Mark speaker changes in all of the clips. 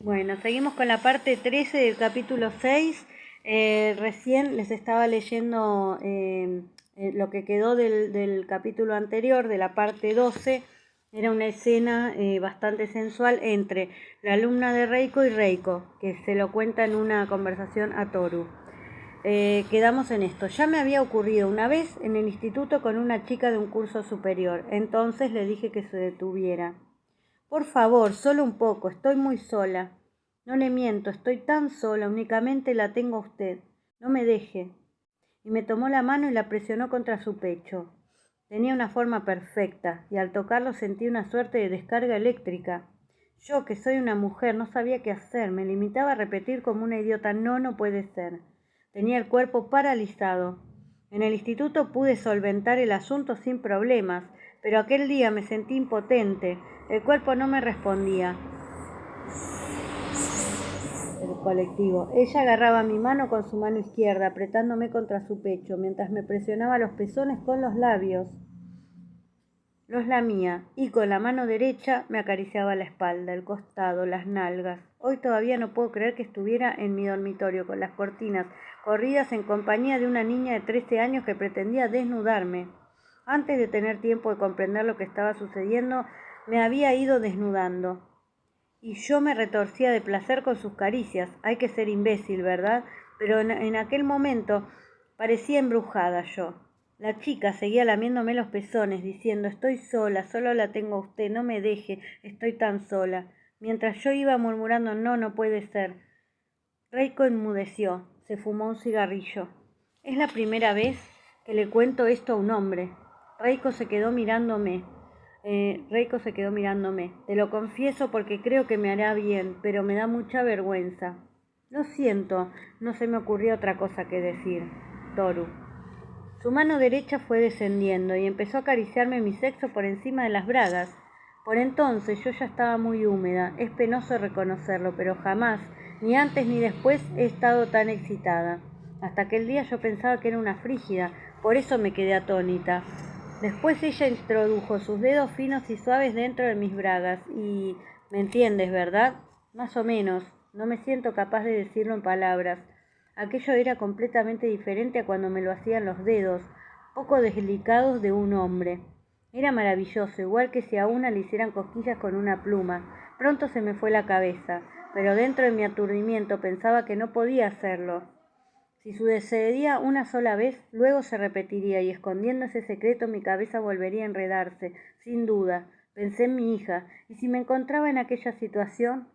Speaker 1: Bueno, seguimos con la parte 13 del capítulo 6. Recién les estaba leyendo lo que quedó del capítulo anterior, de la parte 12. Era una escena bastante sensual entre la alumna de Reiko y Reiko, que se lo cuenta en una conversación a Toru. Quedamos en esto. Ya me había ocurrido una vez en el instituto con una chica de un curso superior. Entonces le dije que se detuviera. Por favor, solo un poco, estoy muy sola. No le miento, estoy tan sola, únicamente la tengo a usted. No me deje. Y me tomó la mano y la presionó contra su pecho. Tenía una forma perfecta, y al tocarlo sentí una suerte de descarga eléctrica. Yo, que soy una mujer, no sabía qué hacer, me limitaba a repetir como una idiota, no, no puede ser. Tenía el cuerpo paralizado. En el instituto pude solventar el asunto sin problemas, pero aquel día me sentí impotente. El cuerpo no me respondía. El colectivo. Ella agarraba mi mano con su mano izquierda, apretándome contra su pecho, mientras me presionaba los pezones con los labios. Los lamía, y con la mano derecha me acariciaba la espalda, el costado, las nalgas. Hoy todavía no puedo creer que estuviera en mi dormitorio, con las cortinas corridas en compañía de una niña de 13 años que pretendía desnudarme. Antes de tener tiempo de comprender lo que estaba sucediendo, me había ido desnudando. Y yo me retorcía de placer con sus caricias. Hay que ser imbécil, ¿verdad? Pero en aquel momento parecía embrujada yo. La chica seguía lamiéndome los pezones, diciendo, estoy sola, solo la tengo a usted, no me deje, estoy tan sola. Mientras yo iba murmurando, no, no puede ser. Reiko enmudeció, se fumó un cigarrillo. Es la primera vez que le cuento esto a un hombre. Reiko se quedó mirándome. Te lo confieso porque creo que me hará bien, pero me da mucha vergüenza. Lo siento, no se me ocurrió otra cosa que decir. Toru. Su mano derecha fue descendiendo y empezó a acariciarme mi sexo por encima de las bragas. Por entonces yo ya estaba muy húmeda. Es penoso reconocerlo, pero jamás, ni antes ni después, he estado tan excitada. Hasta aquel día yo pensaba que era una frígida, por eso me quedé atónita. Después ella introdujo sus dedos finos y suaves dentro de mis bragas y... ¿Me entiendes, verdad? Más o menos. No me siento capaz de decirlo en palabras. Aquello era completamente diferente a cuando me lo hacían los dedos, poco delicados de un hombre. Era maravilloso, igual que si a una le hicieran cosquillas con una pluma. Pronto se me fue la cabeza, pero dentro de mi aturdimiento pensaba que no podía hacerlo. Si sucedía una sola vez, luego se repetiría y escondiendo ese secreto mi cabeza volvería a enredarse, sin duda. Pensé en mi hija, y si me encontraba en aquella situación,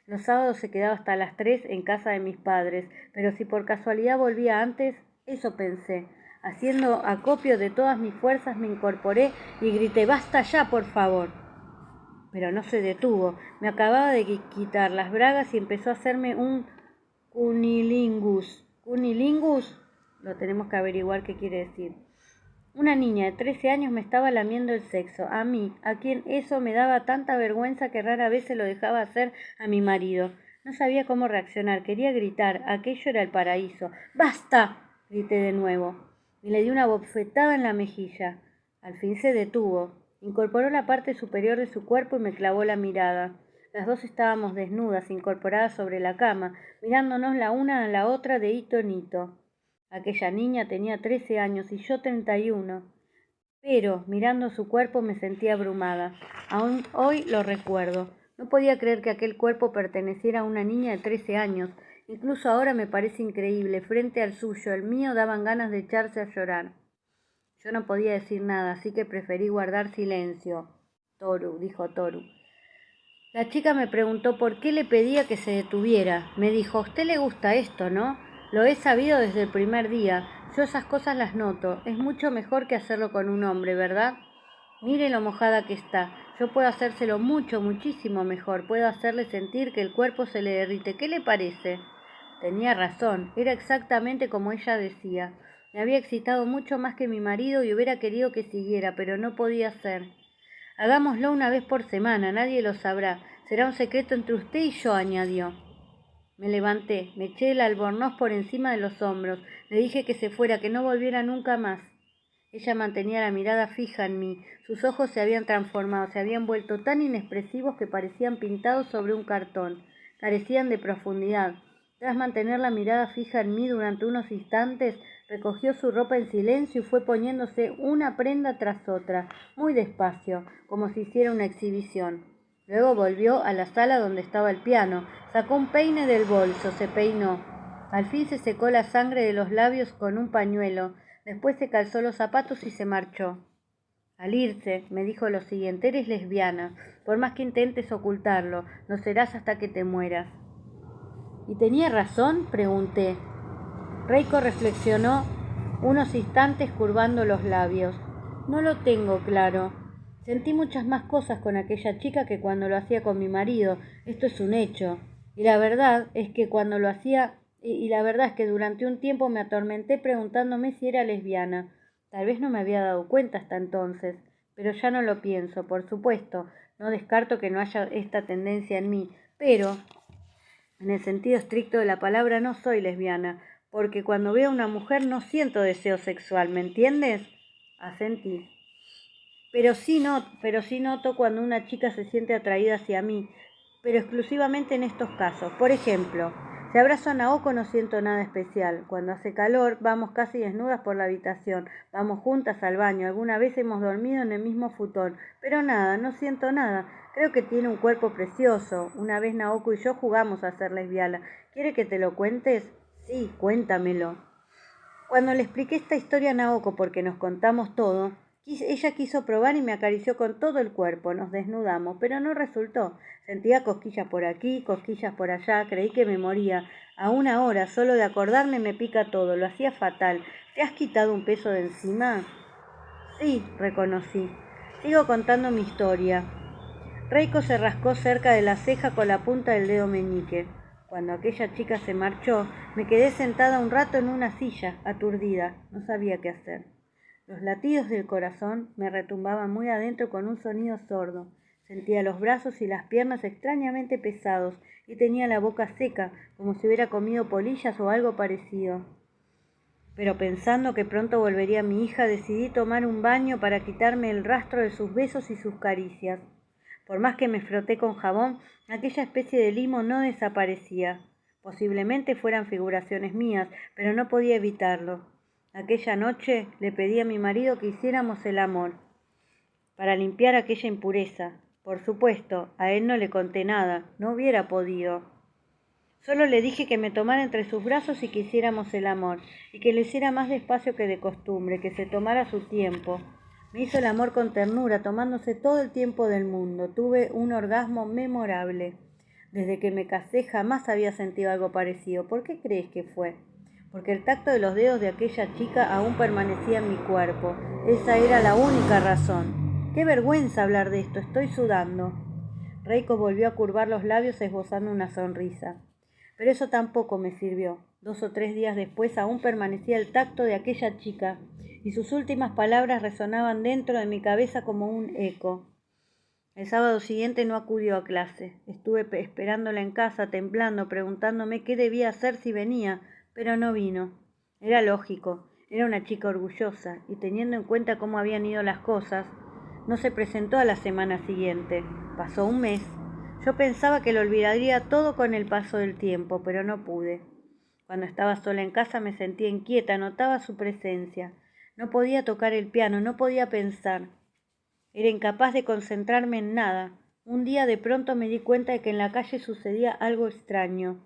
Speaker 1: los sábados se quedaba hasta las 3 en casa de mis padres, pero si por casualidad volvía antes, eso pensé. Haciendo acopio de todas mis fuerzas me incorporé y grité, ¡basta ya, por favor! Pero no se detuvo. Me acababa de quitar las bragas y empezó a hacerme un cunilingus. ¿Cunilingus? Lo tenemos que averiguar qué quiere decir. Una niña de 13 años me estaba lamiendo el sexo, a mí, a quien eso me daba tanta vergüenza que rara vez se lo dejaba hacer a mi marido. No sabía cómo reaccionar, quería gritar, aquello era el paraíso. ¡Basta! Grité de nuevo, y le di una bofetada en la mejilla. Al fin se detuvo, incorporó la parte superior de su cuerpo y me clavó la mirada. Las dos estábamos desnudas, incorporadas sobre la cama, mirándonos la una a la otra de hito en hito. Aquella niña tenía 13 años y yo 31. Pero, mirando su cuerpo, me sentía abrumada. Aún hoy lo recuerdo. No podía creer que aquel cuerpo perteneciera a una niña de 13 años. Incluso ahora me parece increíble. Frente al suyo, el mío, daban ganas de echarse a llorar. Yo no podía decir nada, así que preferí guardar silencio. Toru, dijo Toru. La chica me preguntó por qué le pedía que se detuviera. Me dijo, a usted le gusta esto, ¿no? Lo he sabido desde el primer día. Yo esas cosas las noto. Es mucho mejor que hacerlo con un hombre, ¿verdad? Mire lo mojada que está. Yo puedo hacérselo mucho, muchísimo mejor. Puedo hacerle sentir que el cuerpo se le derrite. ¿Qué le parece? Tenía razón. Era exactamente como ella decía. Me había excitado mucho más que mi marido y hubiera querido que siguiera, pero no podía ser. Hagámoslo una vez por semana, nadie lo sabrá. Será un secreto entre usted y yo, añadió. Me levanté, me eché el albornoz por encima de los hombros. Le dije que se fuera, que no volviera nunca más. Ella mantenía la mirada fija en mí. Sus ojos se habían transformado, se habían vuelto tan inexpresivos que parecían pintados sobre un cartón. carecían de profundidad. Tras mantener la mirada fija en mí durante unos instantes, recogió su ropa en silencio y fue poniéndose una prenda tras otra, muy despacio, como si hiciera una exhibición. Luego volvió a la sala donde estaba el piano, sacó un peine del bolso, se peinó. Al fin se secó la sangre de los labios con un pañuelo, después se calzó los zapatos y se marchó. Al irse, me dijo lo siguiente: eres lesbiana, por más que intentes ocultarlo, lo serás hasta que te mueras. ¿Y tenía razón?, pregunté. Reiko reflexionó unos instantes curvando los labios. No lo tengo claro. Sentí muchas más cosas con aquella chica que cuando lo hacía con mi marido. Esto es un hecho. Y la verdad es que durante un tiempo me atormenté preguntándome si era lesbiana. Tal vez no me había dado cuenta hasta entonces, pero ya no lo pienso, por supuesto. No descarto que no haya esta tendencia en mí, pero en el sentido estricto de la palabra no soy lesbiana, porque cuando veo a una mujer no siento deseo sexual, ¿me entiendes? Asentí. Pero sí noto cuando una chica se siente atraída hacia mí, pero exclusivamente en estos casos. Por ejemplo, si abrazo a Naoko no siento nada especial. Cuando hace calor, vamos casi desnudas por la habitación, vamos juntas al baño, alguna vez hemos dormido en el mismo futón, pero nada, no siento nada. Creo que tiene un cuerpo precioso. Una vez Naoko y yo jugamos a ser lesbiana. ¿Quiere que te lo cuentes? Sí, cuéntamelo. Cuando le expliqué esta historia a Naoko, porque nos contamos todo, ella quiso probar y me acarició con todo el cuerpo. Nos desnudamos, pero no resultó. Sentía cosquillas por aquí, cosquillas por allá, creí que me moría. Aún ahora, solo de acordarme me pica todo, lo hacía fatal. ¿Te has quitado un peso de encima? Sí, reconocí. Sigo contando mi historia. Reiko se rascó cerca de la ceja con la punta del dedo meñique. Cuando aquella chica se marchó, me quedé sentada un rato en una silla, aturdida. No sabía qué hacer. Los latidos del corazón me retumbaban muy adentro con un sonido sordo. Sentía los brazos y las piernas extrañamente pesados y tenía la boca seca, como si hubiera comido polillas o algo parecido. Pero pensando que pronto volvería mi hija, decidí tomar un baño para quitarme el rastro de sus besos y sus caricias. Por más que me froté con jabón, aquella especie de limo no desaparecía. Posiblemente fueran figuraciones mías, pero no podía evitarlo. Aquella noche le pedí a mi marido que hiciéramos el amor, para limpiar aquella impureza. Por supuesto, a él no le conté nada, no hubiera podido. Solo le dije que me tomara entre sus brazos y que hiciéramos el amor, y que lo hiciera más despacio que de costumbre, que se tomara su tiempo. Me hizo el amor con ternura, tomándose todo el tiempo del mundo. Tuve un orgasmo memorable. Desde que me casé jamás había sentido algo parecido. ¿Por qué crees que fue? Porque el tacto de los dedos de aquella chica aún permanecía en mi cuerpo. Esa era la única razón. ¡Qué vergüenza hablar de esto! Estoy sudando. Reiko volvió a curvar los labios esbozando una sonrisa. Pero eso tampoco me sirvió. 2 o 3 días después aún permanecía el tacto de aquella chica, y sus últimas palabras resonaban dentro de mi cabeza como un eco. El sábado siguiente no acudió a clase. Estuve esperándola en casa, temblando, preguntándome qué debía hacer si venía, pero no vino. Era lógico, era una chica orgullosa, y teniendo en cuenta cómo habían ido las cosas, no se presentó a la semana siguiente. Pasó un mes. Yo pensaba que lo olvidaría todo con el paso del tiempo, pero no pude. Cuando estaba sola en casa me sentía inquieta, notaba su presencia. No podía tocar el piano, no podía pensar. Era incapaz de concentrarme en nada. Un día de pronto me di cuenta de que en la calle sucedía algo extraño.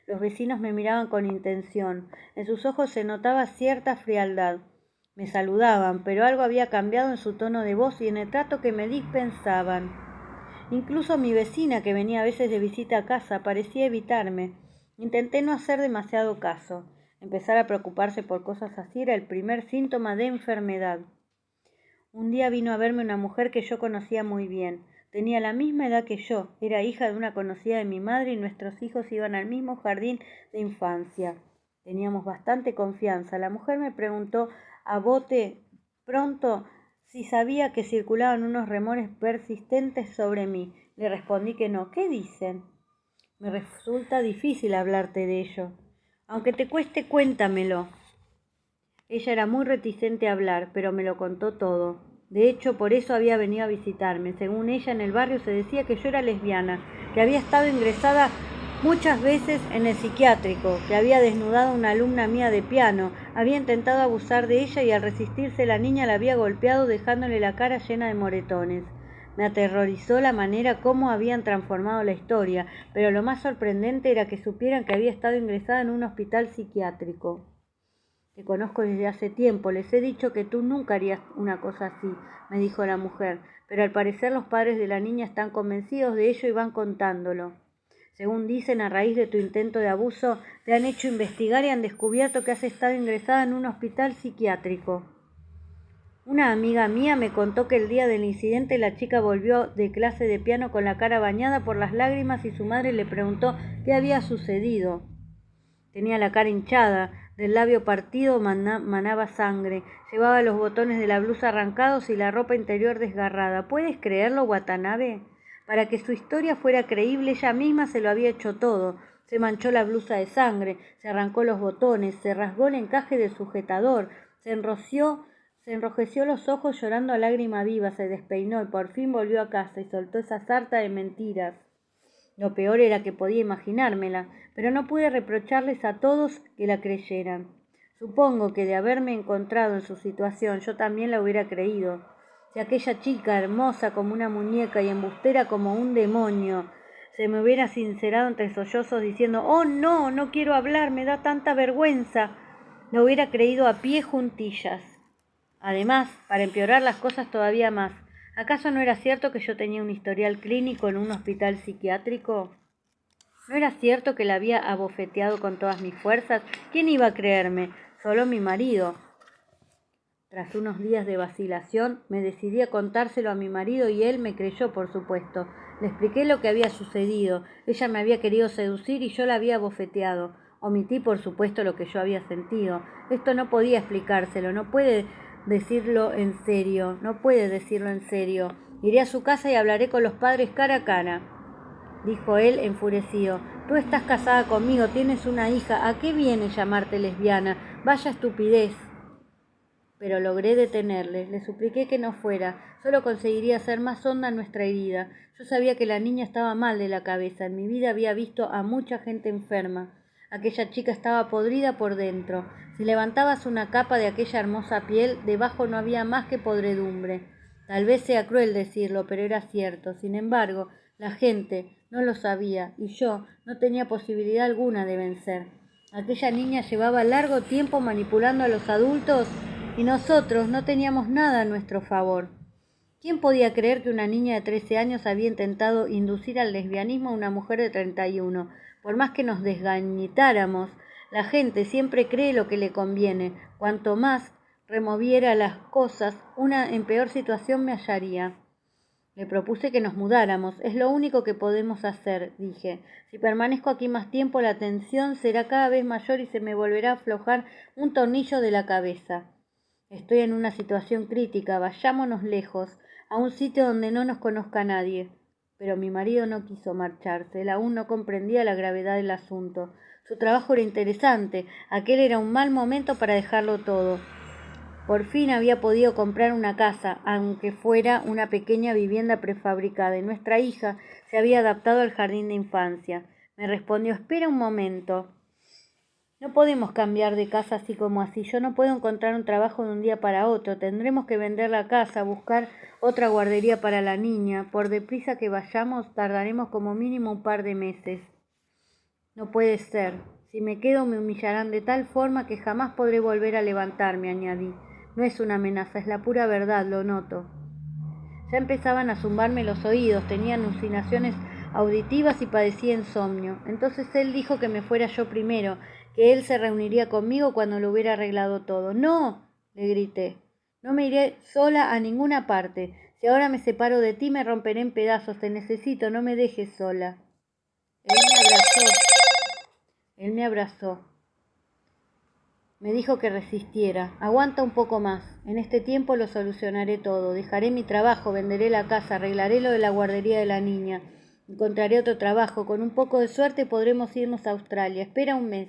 Speaker 1: Los vecinos me miraban con intención. En sus ojos se notaba cierta frialdad. Me saludaban, pero algo había cambiado en su tono de voz y en el trato que me dispensaban. Incluso mi vecina, que venía a veces de visita a casa, parecía evitarme. Intenté no hacer demasiado caso. Empezar a preocuparse por cosas así era el primer síntoma de enfermedad. Un día vino a verme una mujer que yo conocía muy bien. Tenía la misma edad que yo, era hija de una conocida de mi madre y nuestros hijos iban al mismo jardín de infancia. Teníamos bastante confianza. La mujer me preguntó a bote pronto si sabía que circulaban unos rumores persistentes sobre mí. Le respondí que no. ¿Qué dicen? Me resulta difícil hablarte de ello. Aunque te cueste, cuéntamelo. Ella era muy reticente a hablar, pero me lo contó todo. De hecho, por eso había venido a visitarme. Según ella, en el barrio se decía que yo era lesbiana, que había estado ingresada Muchas veces en el psiquiátrico, que había desnudado a una alumna mía de piano, había intentado abusar de ella y al resistirse la niña la había golpeado dejándole la cara llena de moretones. Me aterrorizó la manera como habían transformado la historia, pero lo más sorprendente era que supieran que había estado ingresada en un hospital psiquiátrico. Te conozco desde hace tiempo, les he dicho que tú nunca harías una cosa así, me dijo la mujer, pero al parecer los padres de la niña están convencidos de ello y van contándolo. Según dicen, a raíz de tu intento de abuso, te han hecho investigar y han descubierto que has estado ingresada en un hospital psiquiátrico. Una amiga mía me contó que el día del incidente la chica volvió de clase de piano con la cara bañada por las lágrimas y su madre le preguntó qué había sucedido. Tenía la cara hinchada, del labio partido manaba sangre, llevaba los botones de la blusa arrancados y la ropa interior desgarrada. ¿Puedes creerlo, Watanabe? Para que su historia fuera creíble, ella misma se lo había hecho todo. Se manchó la blusa de sangre, se arrancó los botones, se rasgó el encaje del sujetador, se enrojeció los ojos llorando a lágrima viva, se despeinó y por fin volvió a casa y soltó esa sarta de mentiras. Lo peor era que podía imaginármela, pero no pude reprocharles a todos que la creyeran. Supongo que de haberme encontrado en su situación yo también la hubiera creído. Si aquella chica, hermosa como una muñeca y embustera como un demonio, se me hubiera sincerado entre sollozos diciendo «Oh, no, no quiero hablar, me da tanta vergüenza», la hubiera creído a pie juntillas. Además, para empeorar las cosas todavía más, ¿acaso no era cierto que yo tenía un historial clínico en un hospital psiquiátrico? ¿No era cierto que la había abofeteado con todas mis fuerzas? ¿Quién iba a creerme? Solo mi marido. Tras unos días de vacilación, me decidí a contárselo a mi marido y él me creyó, por supuesto. Le expliqué lo que había sucedido. Ella me había querido seducir y yo la había abofeteado. Omití, por supuesto, lo que yo había sentido. Esto no podía explicárselo, no puede decirlo en serio. Iré a su casa y hablaré con los padres cara a cara, dijo él enfurecido. Tú estás casada conmigo, tienes una hija. ¿A qué viene llamarte lesbiana? Vaya estupidez. Pero logré detenerle. Le supliqué que no fuera. Solo conseguiría hacer más honda nuestra herida. Yo sabía que la niña estaba mal de la cabeza. En mi vida había visto a mucha gente enferma. Aquella chica estaba podrida por dentro. Si levantabas una capa de aquella hermosa piel, debajo no había más que podredumbre. Tal vez sea cruel decirlo, pero era cierto. Sin embargo, la gente no lo sabía y yo no tenía posibilidad alguna de vencer. Aquella niña llevaba largo tiempo manipulando a los adultos y nosotros no teníamos nada a nuestro favor. ¿Quién podía creer que una niña de 13 años había intentado inducir al lesbianismo a una mujer de 31? Por más que nos desgañitáramos, la gente siempre cree lo que le conviene. Cuanto más removiera las cosas, una en peor situación me hallaría. Le propuse que nos mudáramos. Es lo único que podemos hacer, dije. Si permanezco aquí más tiempo, la tensión será cada vez mayor y se me volverá a aflojar un tornillo de la cabeza. Estoy en una situación crítica. Vayámonos lejos, a un sitio donde no nos conozca nadie. Pero mi marido no quiso marcharse. Él aún no comprendía la gravedad del asunto. Su trabajo era interesante. Aquel era un mal momento para dejarlo todo. Por fin había podido comprar una casa, aunque fuera una pequeña vivienda prefabricada, y nuestra hija se había adaptado al jardín de infancia. Me respondió, espera un momento. No podemos cambiar de casa así como así. Yo no puedo encontrar un trabajo de un día para otro. Tendremos que vender la casa, buscar otra guardería para la niña. Por deprisa que vayamos, tardaremos como mínimo un par de meses. No puede ser. Si me quedo me humillarán de tal forma que jamás podré volver a levantarme, añadí. No es una amenaza, es la pura verdad, lo noto. Ya empezaban a zumbarme los oídos, tenía alucinaciones auditivas y padecía insomnio. Entonces él dijo que me fuera yo primero, que él se reuniría conmigo cuando lo hubiera arreglado todo. ¡No!, le grité. No me iré sola a ninguna parte. Si ahora me separo de ti me romperé en pedazos. Te necesito, no me dejes sola. Él me abrazó. Me dijo que resistiera. Aguanta un poco más. En este tiempo lo solucionaré todo. Dejaré mi trabajo, venderé la casa, arreglaré lo de la guardería de la niña. Encontraré otro trabajo. Con un poco de suerte podremos irnos a Australia. Espera un mes.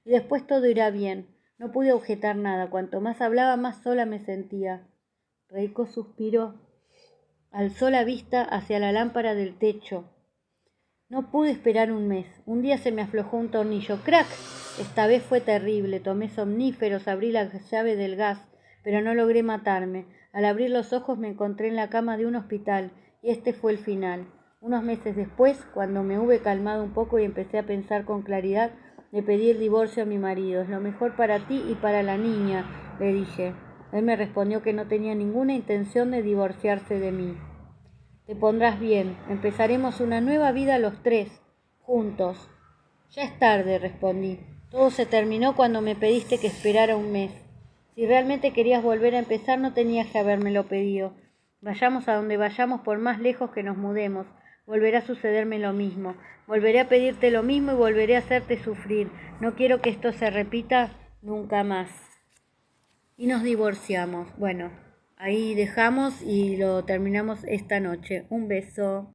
Speaker 1: Y después todo irá bien. No pude objetar nada. Cuanto más hablaba, más sola me sentía. Reiko suspiró. Alzó la vista hacia la lámpara del techo. No pude esperar un mes. Un día se me aflojó un tornillo. ¡Crack! Esta vez fue terrible. Tomé somníferos, abrí la llave del gas, pero no logré matarme. Al abrir los ojos me encontré en la cama de un hospital, y este fue el final. Unos meses después, cuando me hube calmado un poco y empecé a pensar con claridad, le pedí el divorcio a mi marido. Es lo mejor para ti y para la niña, le dije. Él me respondió que no tenía ninguna intención de divorciarse de mí. Te pondrás bien, empezaremos una nueva vida los tres, juntos. Ya es tarde, respondí. Todo se terminó cuando me pediste que esperara un mes. Si realmente querías volver a empezar, no tenías que habérmelo pedido. Vayamos a donde vayamos, por más lejos que nos mudemos, volverá a sucederme lo mismo. Volveré a pedirte lo mismo y volveré a hacerte sufrir. No quiero que esto se repita nunca más. Y nos divorciamos. Bueno, ahí dejamos y lo terminamos esta noche. Un beso.